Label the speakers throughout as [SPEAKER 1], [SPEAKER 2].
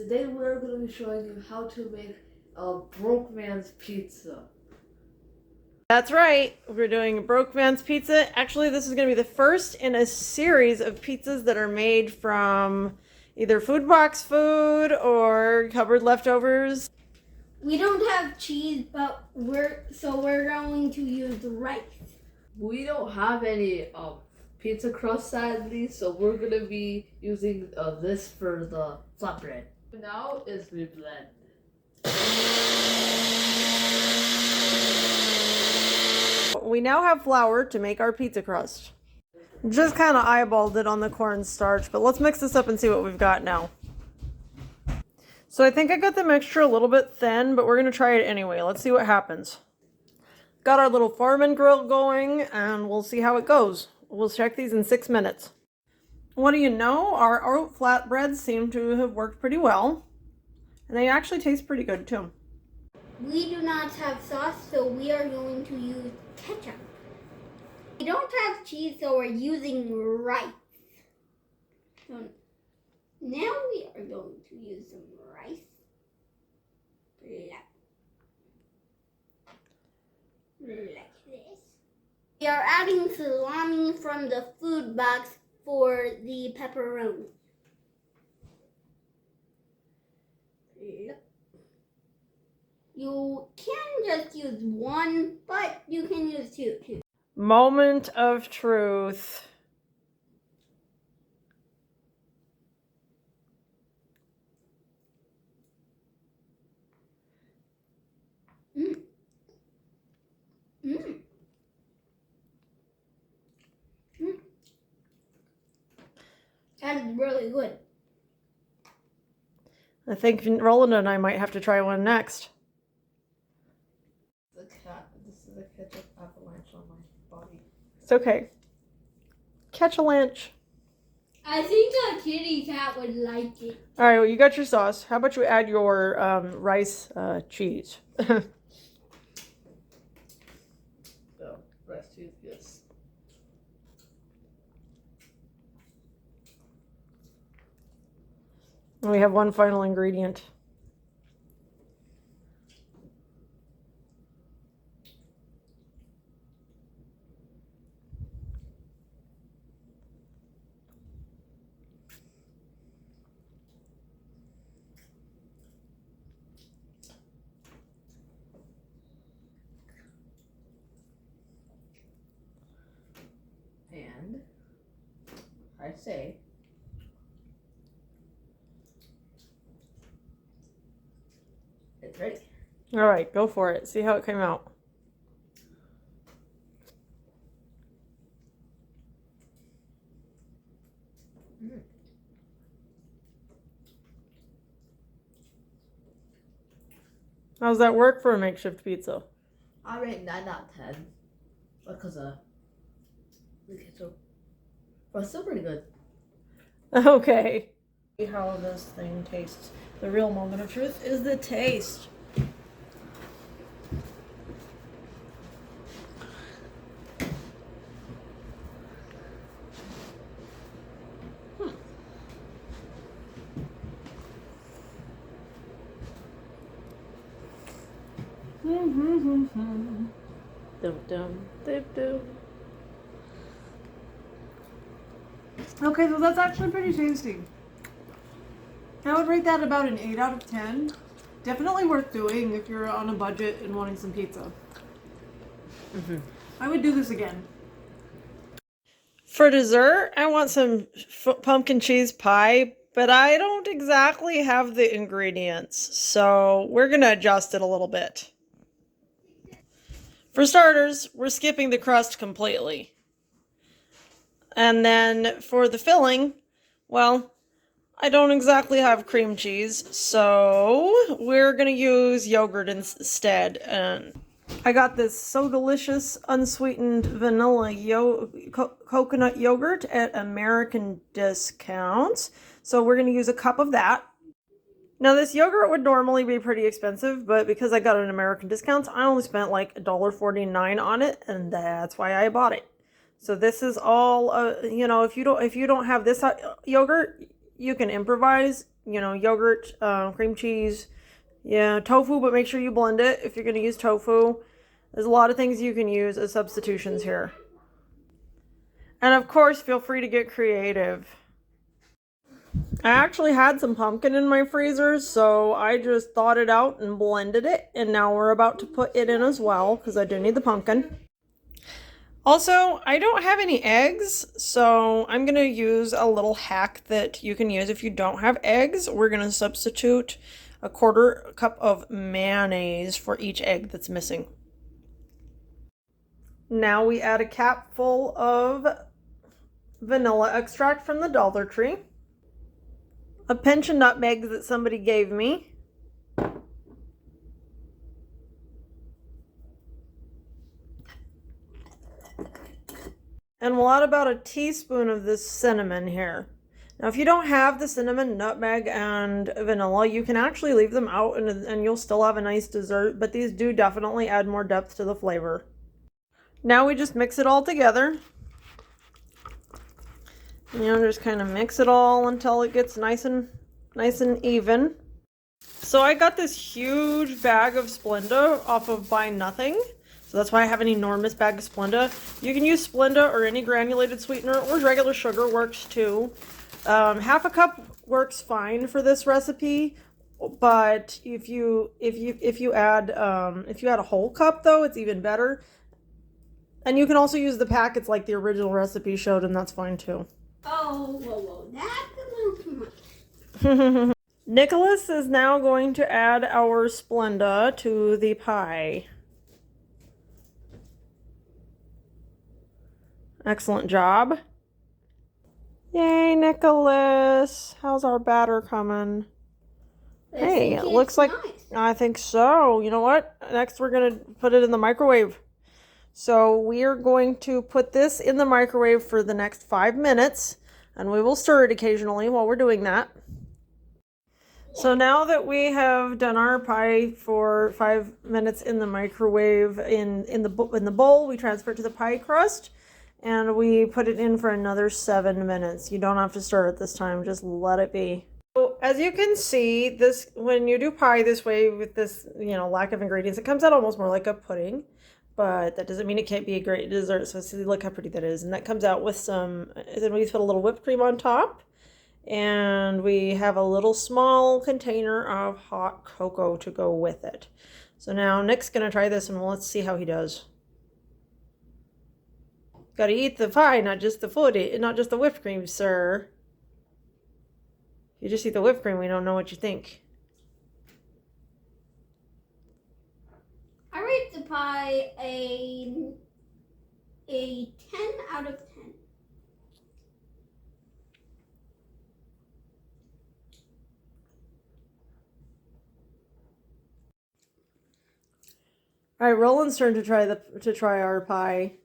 [SPEAKER 1] Today we're going to be showing you how to make a broke man's pizza.
[SPEAKER 2] That's right, we're doing Broke Man's Pizza. Actually, this is going to be the first in a series of pizzas that are made from either food box food or cupboard leftovers.
[SPEAKER 3] We don't have cheese, but we're going to use rice.
[SPEAKER 1] We don't have any pizza crust sadly, so we're going to be using this for the flatbread. Now is we blend.
[SPEAKER 2] We now have flour to make our pizza crust. Just kind of eyeballed it on the cornstarch, but let's mix this up and see what we've got now. So I think I got the mixture a little bit thin, but we're going to try it anyway. Let's see what happens. Got our little Foreman grill going, and we'll see how it goes. We'll check these in 6 minutes. What do you know? Our oat flatbreads seem to have worked pretty well. And they actually taste pretty good too.
[SPEAKER 3] We do not have sauce, so we are going to use ketchup. We don't have cheese, so we're using rice. So now we are going to use some rice. Like this. We are adding salami from the food box for the pepperoni. You can just use one, but you can use two too.
[SPEAKER 2] Moment of truth.
[SPEAKER 3] Mm. Mm. Mm. That is really good.
[SPEAKER 2] I think Roland and I might have to try one next.
[SPEAKER 1] This is a ketchup avalanche on my body.
[SPEAKER 2] It's okay. Catch a lunch.
[SPEAKER 3] I think a kitty cat would like it.
[SPEAKER 2] All right, well, you got your sauce. How about you add your rice cheese?
[SPEAKER 1] Rice cheese, yes.
[SPEAKER 2] And we have one final ingredient.
[SPEAKER 1] And I say it's ready.
[SPEAKER 2] All right, go for it. See how it came out.
[SPEAKER 1] Mm.
[SPEAKER 2] How's that work for a makeshift pizza?
[SPEAKER 1] I rate 9 out of 10 because the ketchup, but it's still pretty good.
[SPEAKER 2] Okay. See how this thing tastes. The real moment of truth is the taste. Dum dum dum dum. Okay, so that's actually pretty tasty. I would rate that about an 8 out of 10. Definitely worth doing if you're on a budget and wanting some pizza. I would do this again. For dessert, I want some pumpkin cheese pie, but I don't exactly have the ingredients, so we're going to adjust it a little bit. For starters, we're skipping the crust completely. And then for the filling, well, I don't exactly have cream cheese, so we're going to use yogurt instead. And I got this So Delicious unsweetened vanilla coconut yogurt at American Discounts. So we're going to use a cup of that. Now this yogurt would normally be pretty expensive, but because I got it at American Discounts, I only spent like $1.49 on it, and that's why I bought it. So this is all, you know, if you don't have this yogurt, you can improvise. you know, yogurt, cream cheese, yeah, tofu, but make sure you blend it if you're going to use tofu. There's a lot of things you can use as substitutions here. And of course, feel free to get creative. I actually had some pumpkin in my freezer, so I just thawed it out and blended it. And now we're about to put it in as well, because I do need the pumpkin. Also, I don't have any eggs, so I'm going to use a little hack that you can use if you don't have eggs. We're going to substitute a 1/4 cup of mayonnaise for each egg that's missing. Now we add a capful of vanilla extract from the Dollar Tree, a pinch of nutmeg that somebody gave me, and we'll add about a teaspoon of this cinnamon here. Now, if you don't have the cinnamon, nutmeg, and vanilla, you can actually leave them out and you'll still have a nice dessert, but these do definitely add more depth to the flavor. Now we just mix it all together. You know, just kind of mix it all until it gets nice and even. So I got this huge bag of Splenda off of Buy Nothing. So that's why I have an enormous bag of Splenda. You can use Splenda or any granulated sweetener, or regular sugar works too. 1/2 cup works fine for this recipe, but if you add a whole cup though, it's even better. And you can also use the packets like the original recipe showed, and that's fine too.
[SPEAKER 3] Oh, whoa, that's a little too much.
[SPEAKER 2] Nicholas is now going to add our Splenda to the pie. Excellent job. Yay, Nicholas. How's our batter coming? Hey, it looks like,
[SPEAKER 3] nice.
[SPEAKER 2] I think so. You know what? Next we're going to put it in the microwave. So we are going to put this in the microwave for the next 5 minutes, and we will stir it occasionally while we're doing that. So now that we have done our pie for 5 minutes in the microwave in the bowl, we transfer it to the pie crust. And we put it in for another 7 minutes. You don't have to stir it this time, just let it be. So as you can see, this when you do pie this way with this, you know, lack of ingredients, it comes out almost more like a pudding. But that doesn't mean it can't be a great dessert. So see, look how pretty that is. And that comes out with some, then we put a little whipped cream on top. And we have a little small container of hot cocoa to go with it. So now Nick's gonna try this and let's see how he does. Gotta eat the pie, not just the food, not just the whipped cream, sir. If you just eat the whipped cream, we don't know what you think.
[SPEAKER 3] I rate the pie a 10 out of 10.
[SPEAKER 2] All right, Roland's turn to try our pie.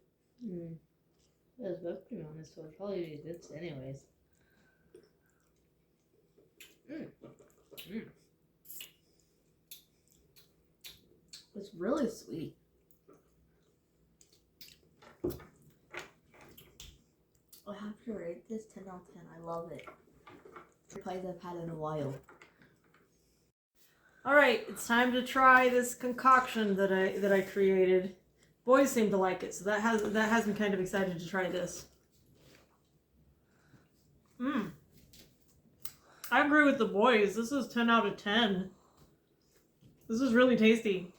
[SPEAKER 1] There's whipped cream on this, so it'll probably be good anyways. It's really sweet. I have to rate this 10 out of 10. I love it. The pies I've had in a while.
[SPEAKER 2] All right, it's time to try this concoction that I created. Boys seem to like it, so that has me kind of excited to try this. I agree with the boys. This is 10 out of 10. This is really tasty.